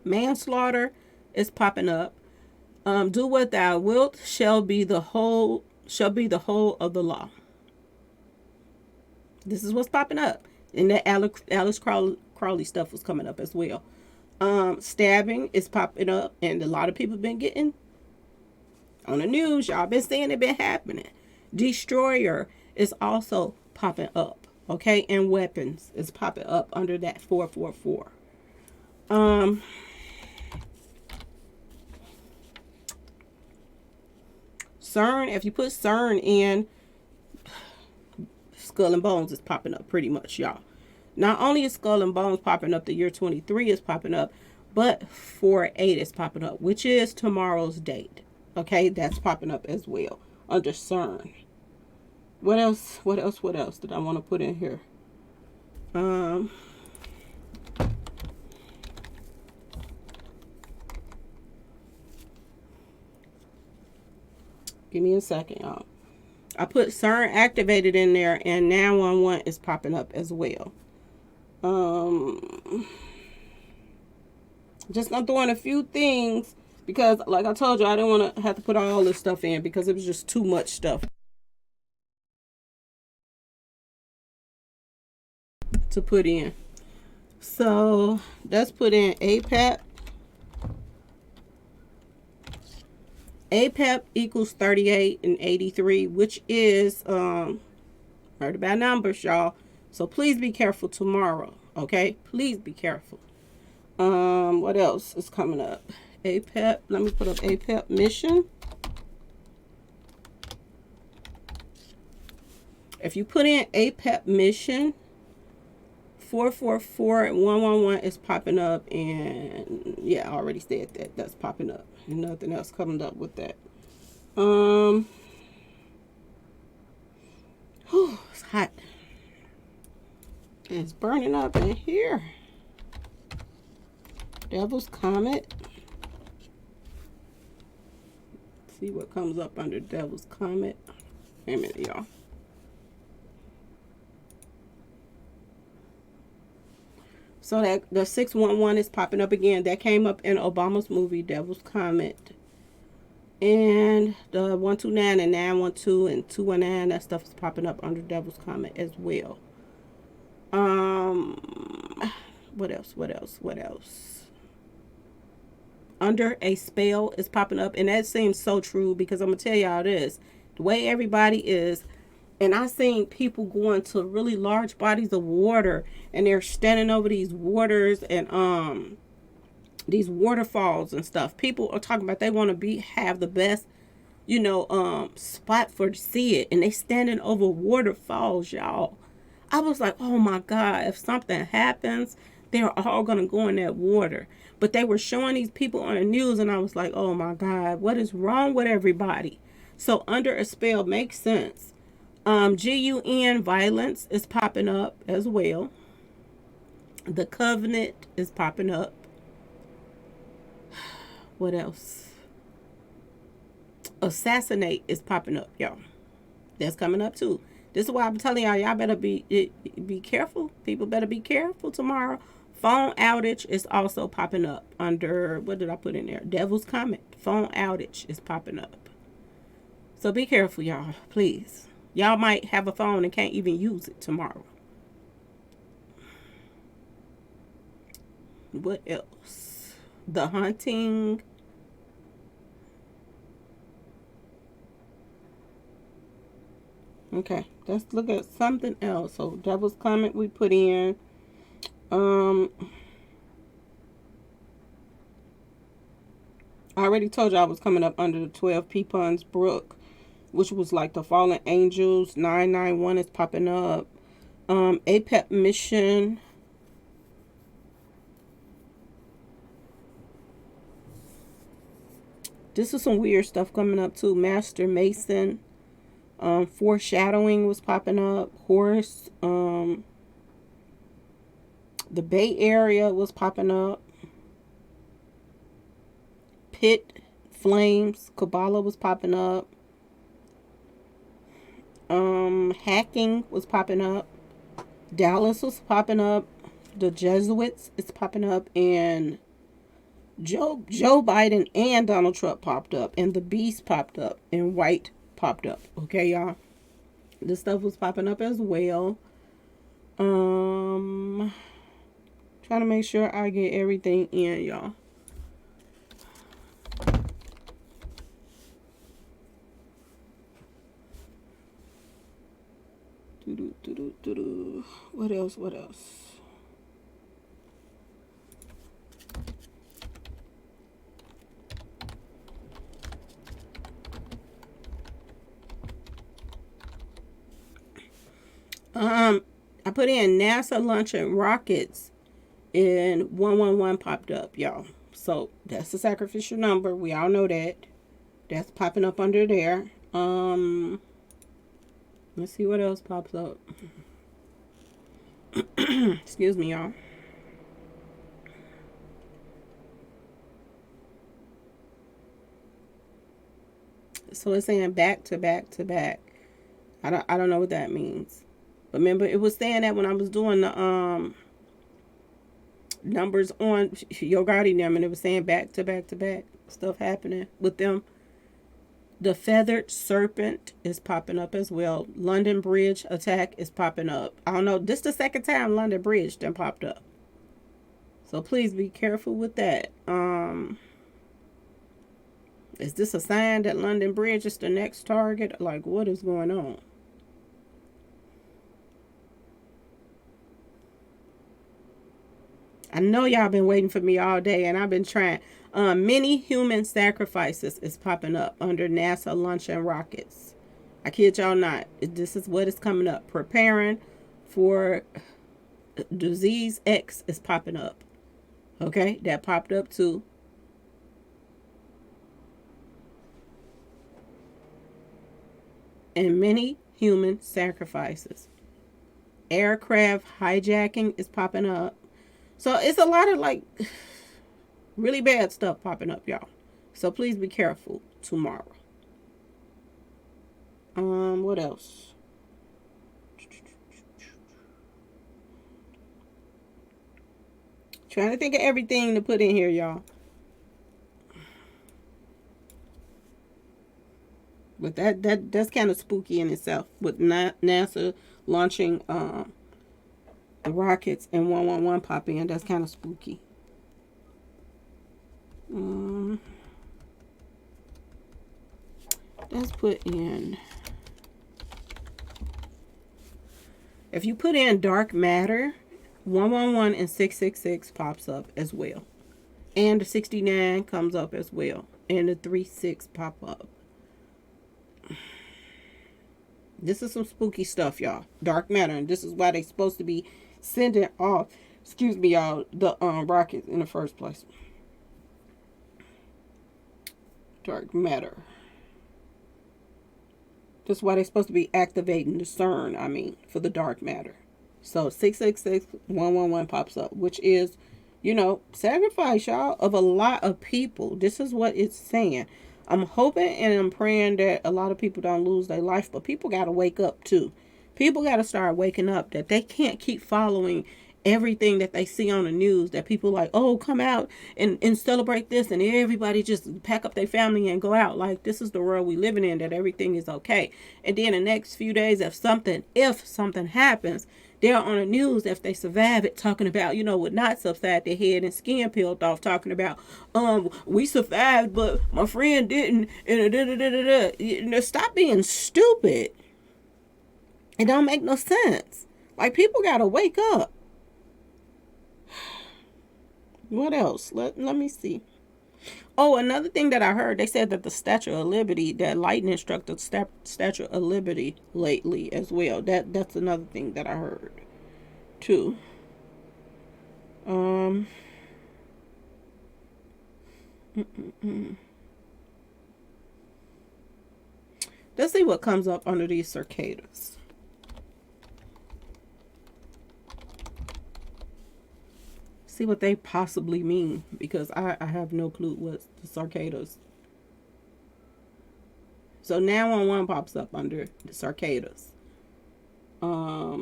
Manslaughter is popping up. Do what thou wilt shall be the whole of the law. This is what's popping up. And that Alice Crowley stuff was coming up as well. Stabbing is popping up, and a lot of people been getting on the news. Y'all been seeing it been happening. Destroyer is also popping up. Okay, and weapons is popping up under that 444. CERN, if you put CERN in, Skull and Bones is popping up pretty much, y'all. Not only is Skull and Bones popping up, the year 23 is popping up, but 48 is popping up, which is tomorrow's date. Okay, that's popping up as well under CERN. What else? What else did I want to put in here? Give me a second, y'all. I put CERN activated in there, and 911 is popping up as well. Just gonna throw in a few things because, like I told you, I didn't want to have to put all this stuff in because it was just too much stuff to put in. So let's put in APAP. APAP equals 38 and 83, which is right about numbers, y'all. So please be careful tomorrow. Okay, please be careful. What else is coming up? APAP. Let me put up APAP mission. If you put in APAP mission, 444 and 111 is popping up, and yeah, I already said that. That's popping up. Nothing else coming up with that. It's hot. It's burning up in here. Devil's Comet. Let's see what comes up under Devil's Comet. Wait a minute, y'all. So that the 611 is popping up again. That came up in Obama's movie, Devil's Comet. And the 129 and 912 and 219, that stuff is popping up under Devil's Comet as well. What else? Under a Spell is popping up, and that seems so true because I'm gonna tell y'all this. The way everybody is, and I seen people going to really large bodies of water, and they're standing over these waters and these waterfalls and stuff. People are talking about they want to have the best, spot for to see it, and they standing over waterfalls, y'all. I was like, oh my God, if something happens, they're all gonna go in that water. But they were showing these people on the news, and I was like, oh my God, what is wrong with everybody? So Under a Spell makes sense. GUN Violence is popping up as well. The Covenant is popping up. What else? Assassinate is popping up, y'all. That's coming up too. This is why I'm telling y'all better be careful. People better be careful tomorrow. Phone outage is also popping up under, what did I put in there? Devil's Comet. Phone outage is popping up. So be careful, y'all, please. Y'all might have a phone and can't even use it tomorrow. What else? The Haunting. Okay, let's look at something else. So Devil's Comet we put in. I already told you I was coming up under the 12 Peepons Brook, which was like the Fallen Angels. 991 is popping up. APEP Mission. This is some weird stuff coming up too. Master Mason. Foreshadowing was popping up. Horse. The Bay Area was popping up. Pit Flames, Kabbalah was popping up. Hacking was popping up. Dallas was popping up. The Jesuits is popping up, and Joe Biden and Donald Trump popped up, and the Beast popped up, and White popped up. Okay, y'all. This stuff was popping up as well. Trying to make sure I get everything in, y'all. What else? What else? I put in NASA launching rockets, and 111 popped up, y'all. So that's the sacrificial number. We all know that. That's popping up under there. Let's see what else pops up. Excuse me, y'all. So it's saying back to back to back. I don't know what that means. But remember, it was saying that when I was doing the numbers on Your Guardian, and it was saying back to back to back stuff happening with them. The feathered serpent is popping up as well. London Bridge attack is popping up. I don't know. This is the second time London Bridge done popped up. So please be careful with that. Is this a sign that London Bridge is the next target? Like, what is going on? I know y'all been waiting for me all day, and I've been trying. Many human sacrifices is popping up under NASA launching rockets. I kid y'all not. This is what is coming up. Preparing for disease X is popping up. Okay, that popped up too. And many human sacrifices. Aircraft hijacking is popping up. So it's a lot of like really bad stuff popping up, y'all. So please be careful tomorrow. What else? Trying to think of everything to put in here, y'all. But that's kind of spooky in itself, with NASA launching the rockets and 111 pop in. That's kind of spooky. Let's put in. If you put in dark matter, 111 and 666 pops up as well, and the 69 comes up as well, and the 36 pop up. This is some spooky stuff, y'all. Dark matter, and this is why they're supposed to be sending off, excuse me, y'all, the rockets in the first place. Dark matter. That's why they're supposed to be activating the CERN, for the dark matter. So 666 111 pops up, which is, sacrifice, y'all, of a lot of people. This is what it's saying. I'm hoping and I'm praying that a lot of people don't lose their life, but people got to wake up too. People got to start waking up that they can't keep following everything that they see on the news, that people like, oh, come out and celebrate this, and everybody just pack up their family and go out. Like, this is the world we living in, that everything is okay. And then the next few days, if something happens, they're on the news, if they survive it, talking about, with knots upside their head and skin peeled off, talking about, we survived, but my friend didn't, and stop being stupid. It don't make no sense. Like, people gotta wake up. What else? Let me see. Oh, another thing that I heard, they said that the Statue of Liberty, that lightning struck the Statue of Liberty lately as well. That's another thing that I heard too. Let's see what comes up under these cicadas. See what they possibly mean, because I have no clue what the cicadas So 911 pops up under the cicadas. Let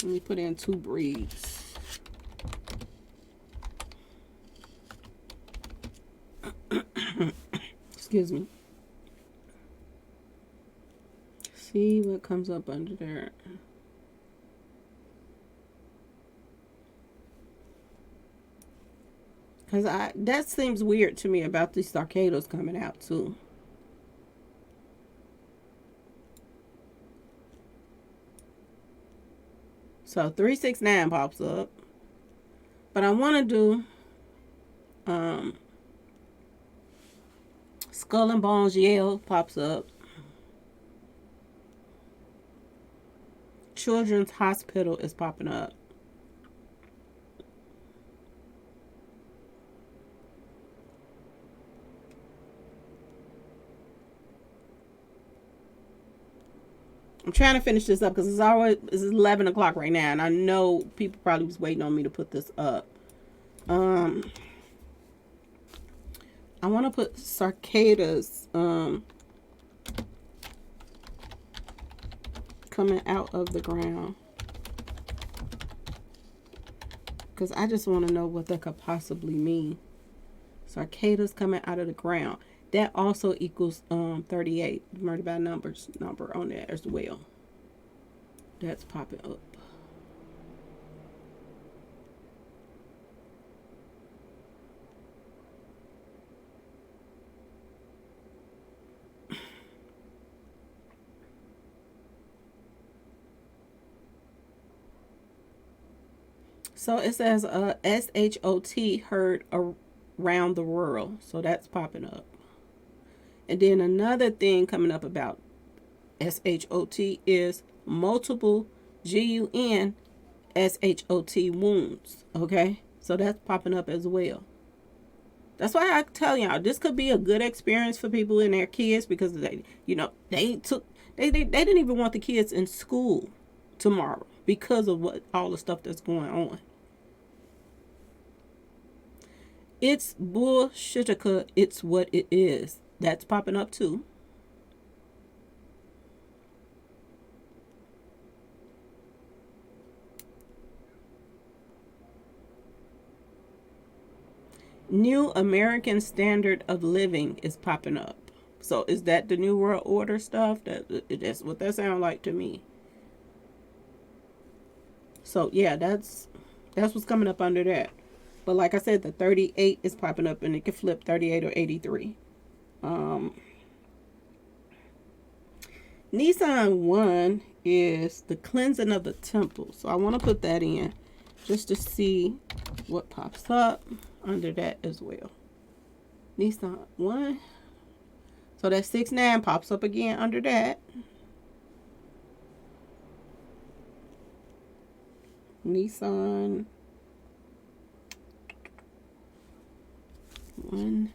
me put in 2 breeds. Excuse me. See what comes up under there. Because that seems weird to me about these cicadas coming out too. So 369 pops up. But I want to do Skull and Bones Yale pops up. Children's Hospital is popping up. I'm trying to finish this up because it's 11 o'clock right now, and I know people probably was waiting on me to put this up. I want to put cicadas coming out of the ground, because I just want to know what that could possibly mean. Cicadas coming out of the ground. That also equals 38. Murder by numbers number on there as well. That's popping up. So it says SHOT heard around the world. So that's popping up. And then another thing coming up about SHOT is multiple GUN SHOT wounds. Okay, so that's popping up as well. That's why I tell y'all this could be a good experience for people and their kids, because they didn't even want the kids in school tomorrow because of all the stuff that's going on. It's bullshitica. It's what it is. That's popping up too. New American Standard of Living is popping up. So is that the New World Order stuff? That's what that sounds like to me. So yeah, that's what's coming up under that. But like I said, the 38 is popping up, and it can flip 38 or 83. Nissan 1 is the cleansing of the temple. So I want to put that in just to see what pops up under that as well. Nissan 1. So that 69 pops up again under that. Nissan 1.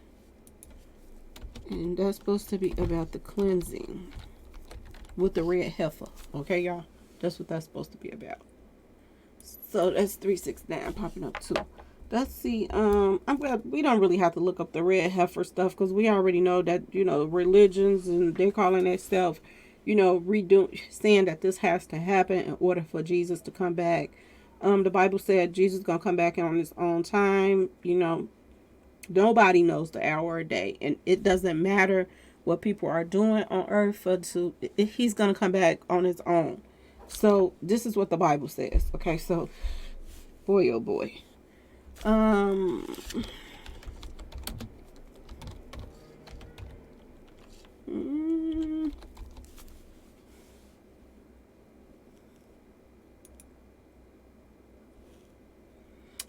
And that's supposed to be about the cleansing with the red heifer. Okay, y'all? That's what that's supposed to be about. So that's 369 popping up too. Let's see. I'm glad we don't really have to look up the red heifer stuff, because we already know that, religions, and they're calling themselves, saying that this has to happen in order for Jesus to come back. The Bible said Jesus is gonna come back on his own time. Nobody knows the hour or day, and it doesn't matter what people are doing on earth he's gonna come back on his own. So this is what the Bible says. Okay, so boy, oh boy.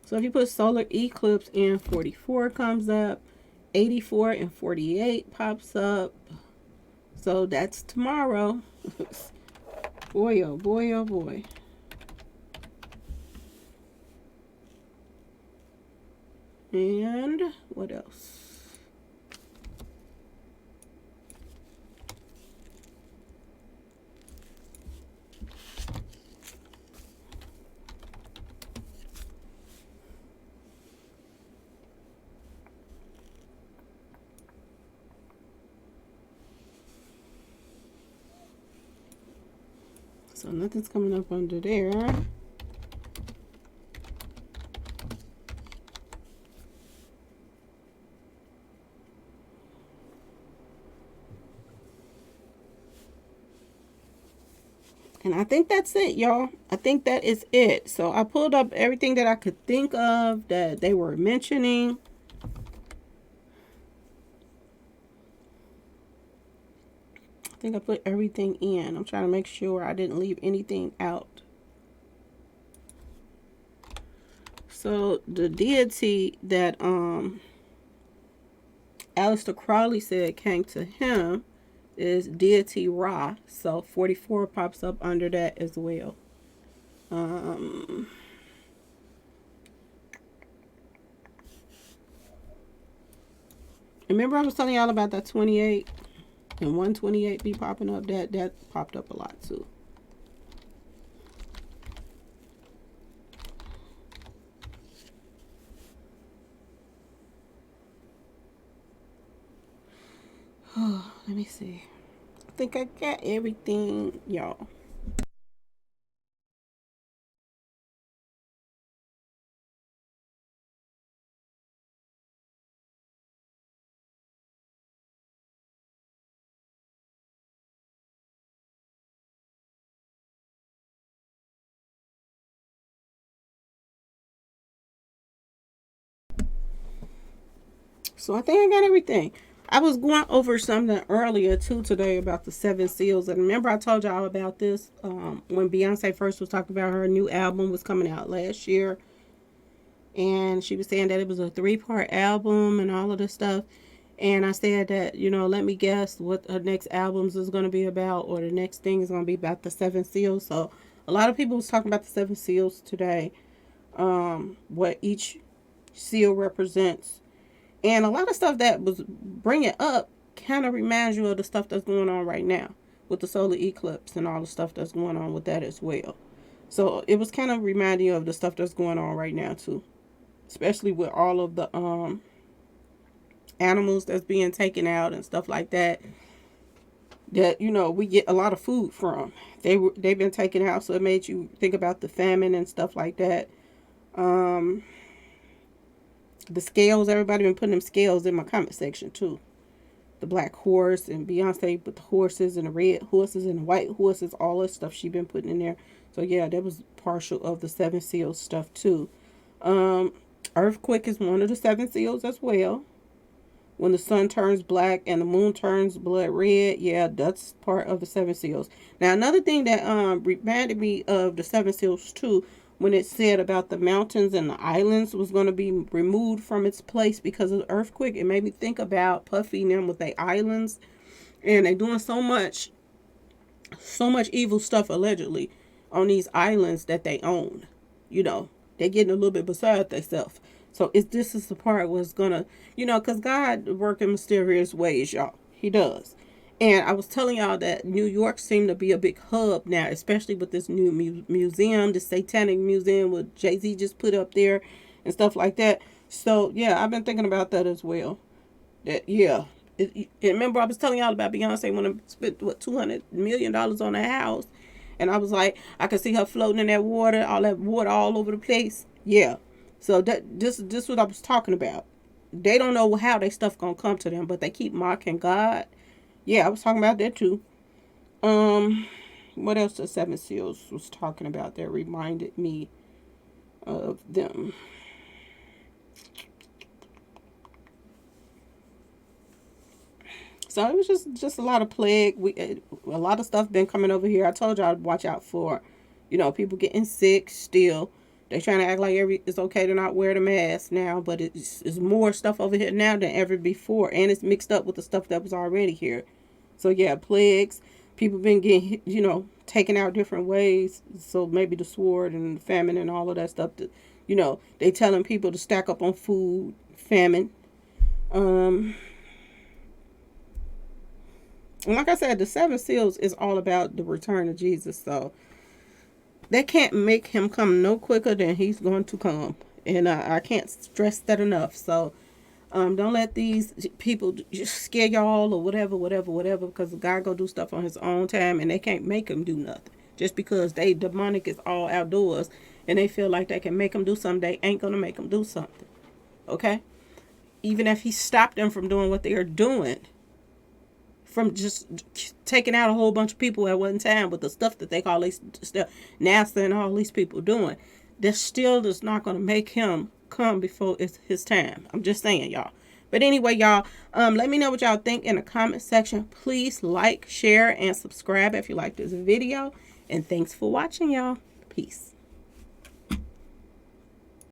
So if you put solar eclipse in, 44 comes up, 84 and 48 pops up. So that's tomorrow. Boy, oh boy, oh boy. And what else? So nothing's coming up under there. And I think that's it, y'all. I think that is it. So I pulled up everything that I could think of that they were mentioning. I think I put everything in. I'm trying to make sure I didn't leave anything out. So the deity that Aleister Crowley said came to him is deity Ra. So 44 pops up under that as well. Remember I was telling y'all about that 28 and 128 be popping up? That popped up a lot too. Oh, let me see. I think I got everything, y'all. So I think I got everything. I was going over something earlier too today about the seven seals, and remember I told y'all about this when Beyonce first was talking about her new album was coming out last year, and she was saying that it was a 3-part album and all of this stuff. And I said that, let me guess what her next albums is going to be about, or the next thing is going to be about the seven seals. So a lot of people was talking about the seven seals today, what each seal represents. And a lot of stuff that was bringing up kind of reminds you of the stuff that's going on right now with the solar eclipse and all the stuff that's going on with that as well. So it was kind of reminding you of the stuff that's going on right now too, especially with all of the animals that's being taken out and stuff like that. That we get a lot of food from. They've been taken out, so it made you think about the famine and stuff like that. Um, the scales, everybody been putting them scales in my comment section too. The black horse and Beyonce with the horses and the red horses and the white horses, all that stuff she been putting in there. So yeah, that was partial of the seven seals stuff too. Earthquake is one of the seven seals as well. When the sun turns black and the moon turns blood red, yeah, that's part of the seven seals. Now another thing that reminded me of the seven seals too, when it said about the mountains and the islands was going to be removed from its place because of the earthquake, it made me think about Puffy and them with their islands, and they doing so much evil stuff allegedly on these islands that they own. They're getting a little bit beside themselves. So this is the part was gonna, because God work in mysterious ways, y'all. He does. And I was telling y'all that New York seemed to be a big hub now, especially with this new museum, the satanic museum with Jay-Z just put up there and stuff like that. So yeah, I've been thinking about that as well. That yeah. Remember I was telling y'all about Beyonce when I spent $200 million on a house, and I was like, I could see her floating in that water all over the place. Yeah. So this what I was talking about. They don't know how they stuff gonna come to them, but they keep mocking God. Yeah, I was talking about that too. What else the seven seals was talking about that reminded me of them? So it was just a lot of plague. A lot of stuff been coming over here. I told y'all to watch out for, people getting sick still. They trying to act like it's okay to not wear the mask now, but it's more stuff over here now than ever before, and it's mixed up with the stuff that was already here. So yeah, plagues. People been getting taken out different ways. So maybe the sword and the famine and all of that stuff. They telling people to stack up on food, famine. And like I said, the seven seals is all about the return of Jesus. So they can't make him come no quicker than he's going to come. And I can't stress that enough. So don't let these people just scare y'all or whatever, because God go do stuff on his own time, and they can't make him do nothing. just because they demonic is all outdoors and they feel like they can make them do something. They ain't gonna make them do something. Okay, even if he stopped them from doing what they are doing, from just taking out a whole bunch of people at one time with the stuff that they call NASA and all these people doing, that still is not going to make him come before it's his time. I'm just saying, y'all. But anyway, y'all, let me know what y'all think in the comment section. Please like, share, and subscribe if you like this video. And thanks for watching, y'all. Peace.